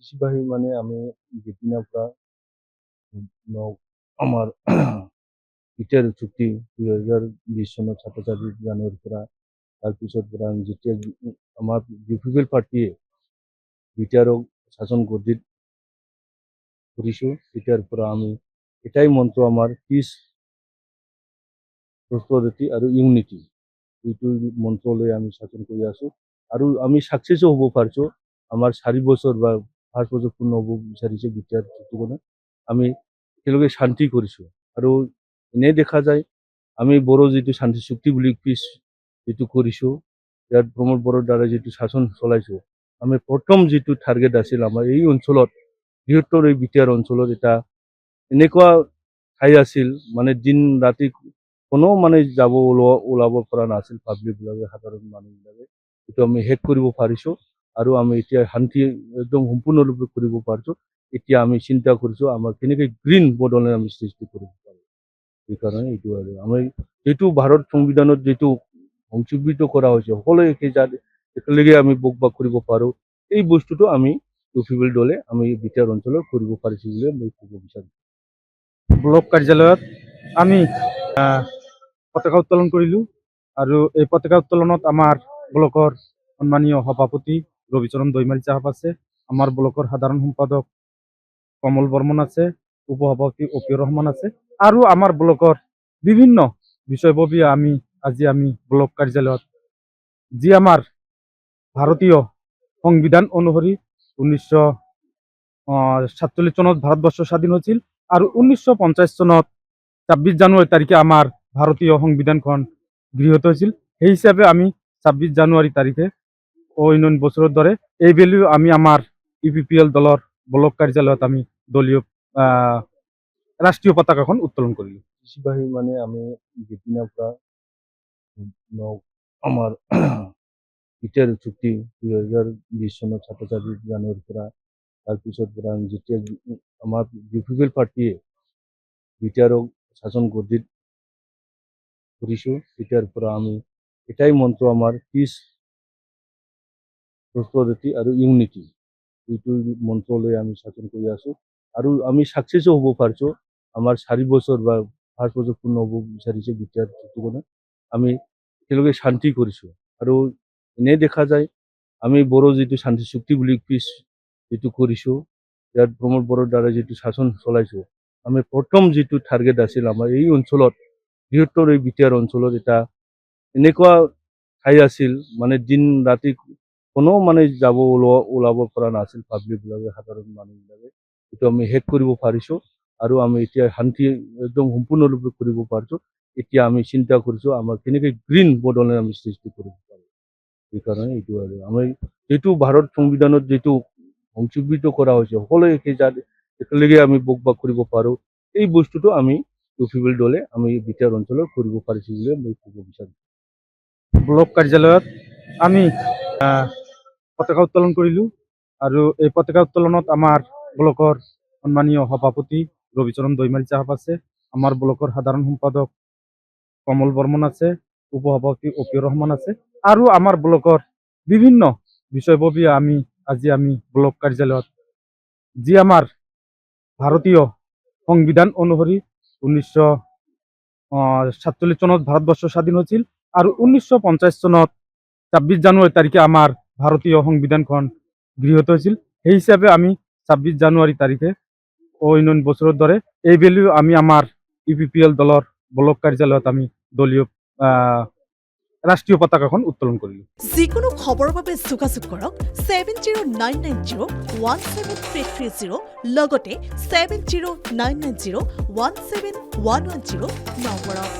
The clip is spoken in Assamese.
বেশিৰভাগই মানে আমি যেদিনা পৰা আমাৰ ইটাৰ চুক্তি 2020 চনৰ 27 জানুৱাৰীৰ পৰা তাৰপিছত পৰা যেতিয়া আমাৰ পিপল পাৰ্টিয়ে বিটিআৰক শাসন গদিত কৰিছোঁ তেতিয়াৰ পৰা আমি এটাই মন্ত্ৰ আমাৰ পিচ প্ৰস্পেৰিটি আৰু ইউনিটি এইটো মন্ত্ৰ লৈ আমি শাসন কৰি আছোঁ আৰু আমি সাকসেসও হ'ব পাৰিছোঁ আমাৰ 4 বছৰ বা 5 বছৰ পূৰ্ণ হ'ব বিচাৰিছে বিটিআৰ চুক্তিখনে আমি একেলগে শান্তি কৰিছোঁ আৰু এনে দেখা যায় আমি বড়ো যেটো শান্তি চুক্তি বুলি পিচ যেটো কৰিছোঁ ইয়াত প্ৰমোদ বড়োৰ দ্বাৰা যেটো শাসন চলাইছোঁ আমি প্ৰথম যেটো টাৰ্গেট আছিল আমাৰ এই অঞ্চলত বৃহত্তৰ এই বিটিআৰ অঞ্চলত এটা এনেকুৱা ঠাই আছিল মানে দিন ৰাতি কোনো মানে যাব ওলাব পৰা নাছিল পাব্লিকবিলাকে সাধাৰণ মানুহবিলাকে এইটো আমি শেষ কৰিব পাৰিছোঁ আৰু আমি এতিয়া শান্তি একদম সম্পূৰ্ণৰূপে কৰিব পাৰিছোঁ এতিয়া আমি চিন্তা কৰিছোঁ আমাৰ কেনেকৈ গ্ৰীণ বডোলেণ্ড আমি সৃষ্টি কৰিব পাৰোঁ সেইকাৰণে এইটো আৰু আমি যেটো ভাৰত সংবিধানত যেটো সংশোধিত কৰা হৈছে সকলোৱে একেলগে আমি বসবাস কৰিব পাৰোঁ এই বস্তুটো আমি পিপল দলে আমি বিটিআৰ অঞ্চলত কৰিব পাৰিছোঁ বুলি মই ক'ব বিচাৰিছোঁ ব্লক কাৰ্যালয়ত আমি পতাকা উত্তোলন কৰিলোঁ আৰু এই পতাকা উত্তোলনত আমাৰ ব্লকৰ সন্মানীয় সভাপতি ৰবিচৰণ দৈমাৰী চাহাব আছে আমাৰ ব্লকৰ সাধাৰণ সম্পাদক কমল বৰ্মন আছে উপসভাপতি অপিৰ ৰহমান আছে আৰু আমাৰ ব্লকৰ বিভিন্ন বিষয়ববীয়া আজি আমি ব্লক কাৰ্যালয়ত যি আমাৰ ভাৰতীয় সংবিধান অনুসৰি 1947 চনত ভাৰতবৰ্ষ স্বাধীন হৈছিল আৰু 1950 চনত 26 জানুৱাৰী তাৰিখে আমাৰ ভাৰতীয় সংবিধানখন গৃহীত হৈছিল সেই হিচাপে আমি 26 জানুৱাৰী তাৰিখে অন্য বছৰৰ দৰে এইবেলিও আমি আমাৰ ইউপিপিএল দলৰ ব্লক কাৰ্যালয়ত আমি দলীয় ৰাষ্ট্ৰীয় পতাকাখন উত্তোলন কৰিলোঁ বেশিৰভাগই মানে আমি যেদিনা পৰা আমাৰ ইটাৰ চুক্তি 2020 চনৰ 27 জানুৱাৰীৰ পৰা তাৰপিছত পৰা যেতিয়া আমাৰ পিপল পাৰ্টিয়ে বিটিআৰক শাসন গদিত কৰিছোঁ তেতিয়াৰ পৰা আমি এটাই মন্ত্ৰ আমাৰ পিচ প্ৰস্পেৰিটি আৰু ইউনিটি এইটো মন্ত্ৰ লৈ আমি শাসন কৰি আছোঁ আৰু আমি সাকসেসও হ'ব পাৰিছোঁ আমাৰ 4 বছৰ বা 5 বছৰ পূৰ্ণ হ'ব বিচাৰিছে বিটিআৰ চুক্তিখনে আমি একেলগে শান্তি কৰিছোঁ আৰু এনে দেখা যায় আমি বড়ো যেটো শান্তি চুক্তি বুলি পিচ যেটো কৰিছোঁ ইয়াত প্ৰমোদ বড়োৰ দ্বাৰা যেটো শাসন চলাইছোঁ আমি প্ৰথম যেটো টাৰ্গেট আছিল আমাৰ এই অঞ্চলত বৃহত্তৰ এই বিটিআৰ অঞ্চলত এটা এনেকুৱা ঠাই আছিল মানে দিন ৰাতি কোনো মানে যাব ওলাব পৰা নাছিল পাব্লিকবিলাকে সাধাৰণ মানুহবিলাকে এইটো আমি শেষ কৰিব পাৰিছোঁ আৰু আমি এতিয়া শান্তি একদম সম্পূৰ্ণৰূপে কৰিব পাৰিছোঁ এতিয়া আমি চিন্তা কৰিছোঁ আমাৰ কেনেকৈ গ্ৰীণ বডোলেণ্ড আমি সৃষ্টি কৰিব পাৰোঁ সেইকাৰণে এইটো আৰু আমি যেটো ভাৰত সংবিধানত যেটো সংশোধিত কৰা হৈছে সকলোৱে একেলগে আমি বসবাস কৰিব পাৰোঁ এই বস্তুটো আমি পিপল দলে আমি বিটিআৰ অঞ্চলত কৰিব পাৰিছোঁ বুলি মই ক'ব বিচাৰিছোঁ ব্লক কাৰ্যালয়ত আমি পতাকা উত্তোলন কৰিলোঁ আৰু এই পতাকা উত্তোলনত আমাৰ ব্লকৰ সন্মানীয় সভাপতি ৰবিচৰণ দৈমাৰী চাহাব আছে আমাৰ ব্লকৰ সাধাৰণ সম্পাদক কমল বৰ্মন আছে উপসভাপতি অপিৰ ৰহমান আছে আৰু আমাৰ ব্লকৰ বিভিন্ন বিষয়ববীয়া আজি আমি ব্লক কাৰ্যালয়ত যি আমাৰ ভাৰতীয় সংবিধান অনুসৰি 1947 চনত ভাৰতবৰ্ষ স্বাধীন হৈছিল আৰু 1950 চনত 26 জানুৱাৰী তাৰিখে আমাৰ ভাৰতীয় সংবিধানখন গৃহীত হৈছিল সেই হিচাপে আমি 26 জানুৱাৰী তাৰিখে অন্য বছৰৰ দৰে এইবেলিও আমি আমাৰ ইউপিপিএল দলৰ ব্লক কাৰ্যালয়ত আমি দলীয় ৰাষ্ট্ৰীয় পতাকাখন উত্তোলন কৰিলোঁ যিকোনো খবৰৰ বাবে যোগাযোগ কৰক 7099017330 লগতে 7099017110 নম্বৰত